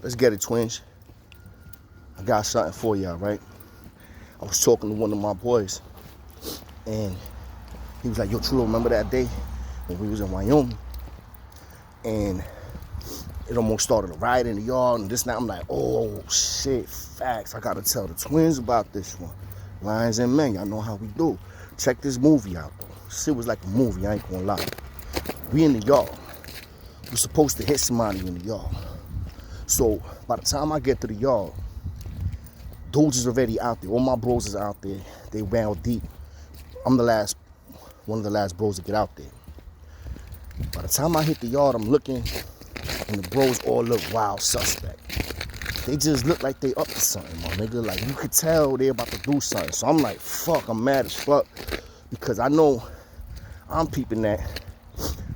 Let's get it, twins. I got something for y'all, right? I was talking to one of my boys, and he was like, yo, Trudeau, remember that day when we was in Wyoming? And it almost started a riot in the yard and this and that. I'm like, oh, shit, facts. I got to tell the twins about this one. Lions and Men, y'all know how we do. Check this movie out, though. Shit was like a movie, I ain't gonna lie. We in the yard. We're supposed to hit somebody in the yard. So by the time I get to the yard, dudes is already out there. All my bros is out there. They round deep. I'm one of the last bros to get out there. By the time I hit the yard, I'm looking, and the bros all look wild suspect. They just look like they up to something, my nigga. Like, you could tell they about to do something. So I'm like, fuck, I'm mad as fuck. Because I know I'm peeping that.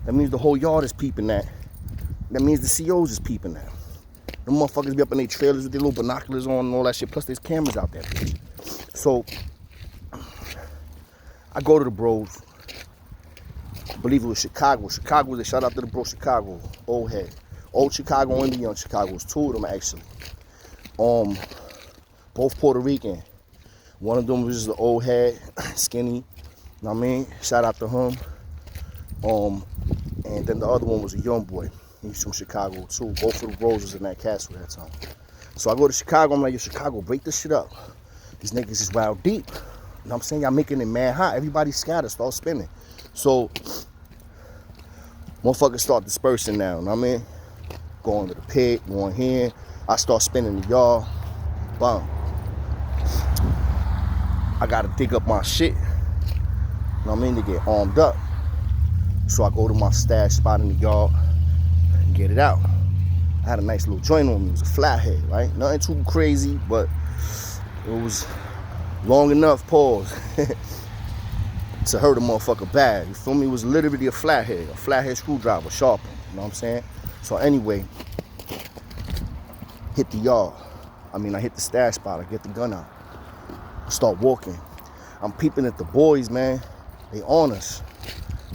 That means the whole yard is peeping that. That means the COs is peeping that. Them motherfuckers be up in their trailers with their little binoculars on and all that shit. Plus, there's cameras out there. So, I go to the bros. I believe it was Chicago. Chicago, shout out to the bro Chicago. Old head. Old Chicago and the young Chicago. It's two of them, actually. Both Puerto Rican. One of them was just the old head, skinny. You know what I mean? Shout out to him. And then the other one was a young boy. He's from Chicago too. Both of the bros was in that castle that time. So I go to Chicago. I'm like, yo, Chicago, break this shit up. These niggas is wild deep. You know what I'm saying? Y'all making it mad hot. Everybody scattered, start spinning. So motherfuckers start dispersing now. You know what I mean? Going to the pit, going here. I start spinning the yard. Bam. I gotta dig up my shit. You know what I mean? To get armed up. So I go to my stash spot in the yard and get it out. I had a nice little joint on me. It was a flathead, right? Nothing too crazy, but it was long enough, pause, to hurt a motherfucker bad. You feel me? It was literally a flathead screwdriver, sharpened. You know what I'm saying? So anyway, hit the yard. I hit the stash spot. I get the gun out. Start walking. I'm peeping at the boys, man. They on us.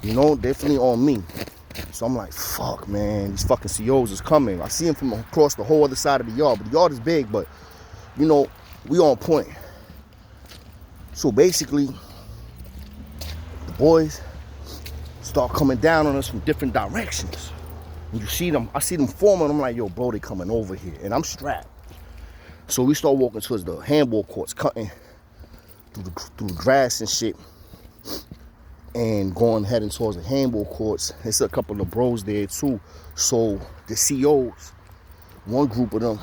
You know, definitely on me. So I'm like, fuck, man. These fucking COs is coming. I see them from across the whole other side of the yard. But the yard is big, but, you know, we on point. So basically, the boys start coming down on us from different directions. And you see them, I see them forming. I'm like, yo, bro, they coming over here. And I'm strapped. So we start walking towards the handball courts, cutting through the grass and shit. And heading towards the handball courts. There's a couple of bros there too. So the COs, one group of them,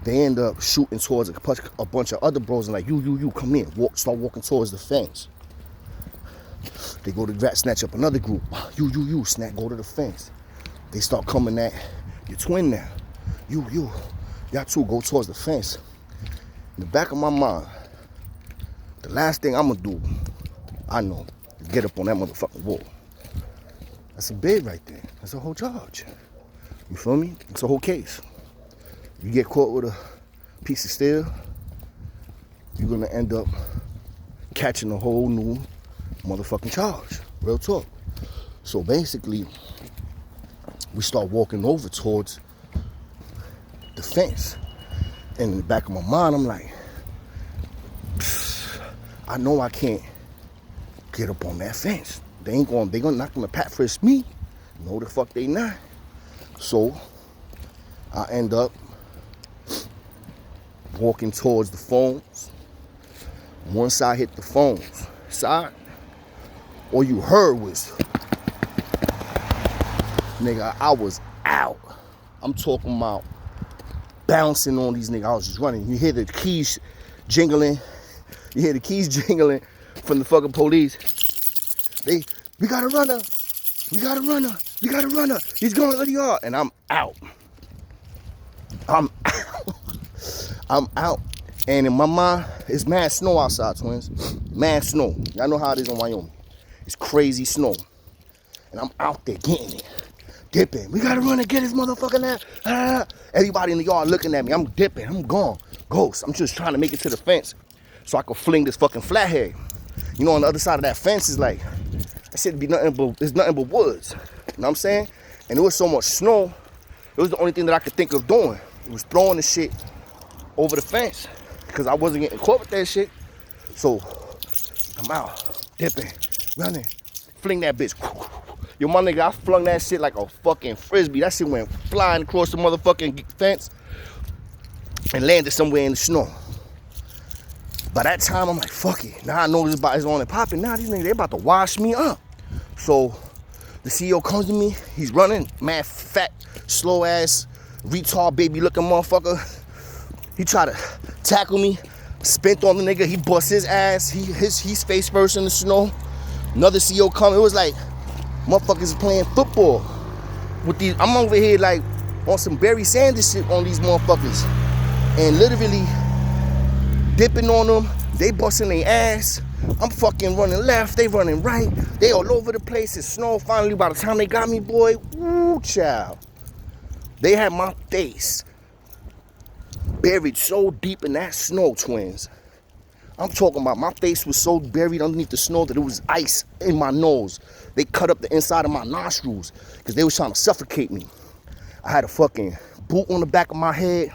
they end up shooting towards a bunch of other bros and like, you, come in. Start walking towards the fence. They go to snatch up another group. You, go to the fence. They start coming at your twin now. Y'all two go towards the fence. In the back of my mind, the last thing I'm gonna do, I know, is get up on that motherfucking wall. That's a bid right there. That's a whole charge. You feel me? It's a whole case. You get caught with a piece of steel, you're gonna end up catching a whole new motherfucking charge. Real talk. So basically, we start walking over towards the fence. And in the back of my mind, I'm like, I know I can't get up on that fence. They're not gonna pat frisk me. No, the fuck they not. So I end up walking towards the phones. Once I hit the phones side, all you heard was, nigga, I was out. I'm talking about bouncing on these niggas. I was just running. You hear the keys jingling. You hear the keys jingling from the fucking police. We got a runner. We got a runner. We got a runner. He's going to the yard. And I'm out. I'm out. And in my mind, it's mad snow outside, twins. Mad snow. Y'all know how it is in Wyoming. It's crazy snow. And I'm out there getting it. Dipping. We got to run and get this motherfucker now. Everybody in the yard looking at me. I'm dipping. I'm gone. Ghost. I'm just trying to make it to the fence so I can fling this fucking flathead. You know, on the other side of that fence is like, that shit be nothing but woods. You know what I'm saying? And there was so much snow, it was the only thing that I could think of doing. was throwing the shit over the fence because I wasn't getting caught with that shit. So I'm out, dipping, running, fling that bitch. Yo, my nigga, I flung that shit like a fucking frisbee. That shit went flying across the motherfucking fence and landed somewhere in the snow. By that time, I'm like, fuck it. Now I know this body's on and popping. Now these niggas, they about to wash me up. So the CEO comes to me. He's running, mad fat, slow ass, retard baby looking motherfucker. He tried to tackle me, spent on the nigga. He bust his ass. He's face first in the snow. Another CEO come. It was like motherfuckers playing football with these. I'm over here like on some Barry Sanders shit on these motherfuckers, and literally dipping on them. They busting their ass. I'm fucking running left. They running right. They all over the place. It's snow. Finally, by the time they got me, boy, woo, child. They had my face buried so deep in that snow, twins. I'm talking about my face was so buried underneath the snow that it was ice in my nose. They cut up the inside of my nostrils because they was trying to suffocate me. I had a fucking boot on the back of my head,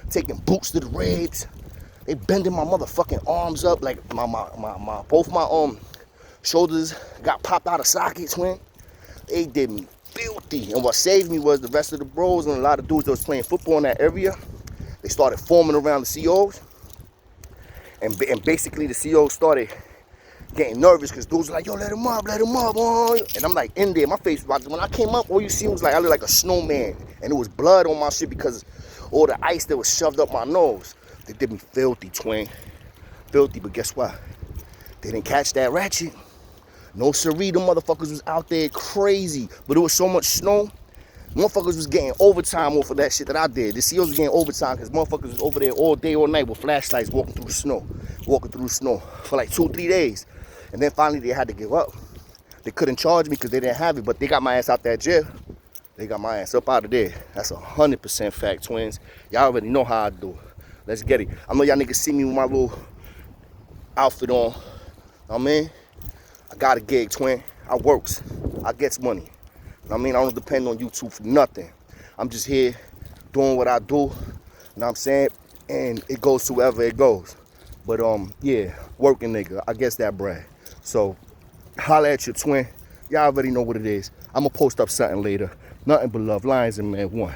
taking boots to the ribs. They bending my motherfucking arms up like both my shoulders got popped out of sockets, man. They did me filthy. And what saved me was the rest of the bros and a lot of dudes that was playing football in that area. They started forming around the COs. And basically the COs started getting nervous because dudes were like, yo, let him up. And I'm like in there, my face, when I came up, all you see was like, I looked like a snowman. And it was blood on my shit because all the ice that was shoved up my nose. They did me filthy, twin. Filthy, but guess what? They didn't catch that ratchet. No siree, them motherfuckers was out there crazy. But it was so much snow, motherfuckers was getting overtime off of that shit that I did. The CEOs was getting overtime because motherfuckers was over there all day, all night with flashlights walking through the snow for like 2-3 days. And then finally they had to give up. They couldn't charge me because they didn't have it, but they got my ass out that jail. They got my ass up out of there. That's 100% fact, twins. Y'all already know how I do. Let's get it. I know y'all niggas see me with my little outfit on. I mean, I got a gig, twin. I works. I gets money. I mean, I don't depend on YouTube for nothing. I'm just here doing what I do. You know what I'm saying? And it goes to wherever it goes. But yeah, working nigga. I guess that bread. So holla at your twin. Y'all already know what it is. I'm gonna post up something later. Nothing but love. Lions and Men 1.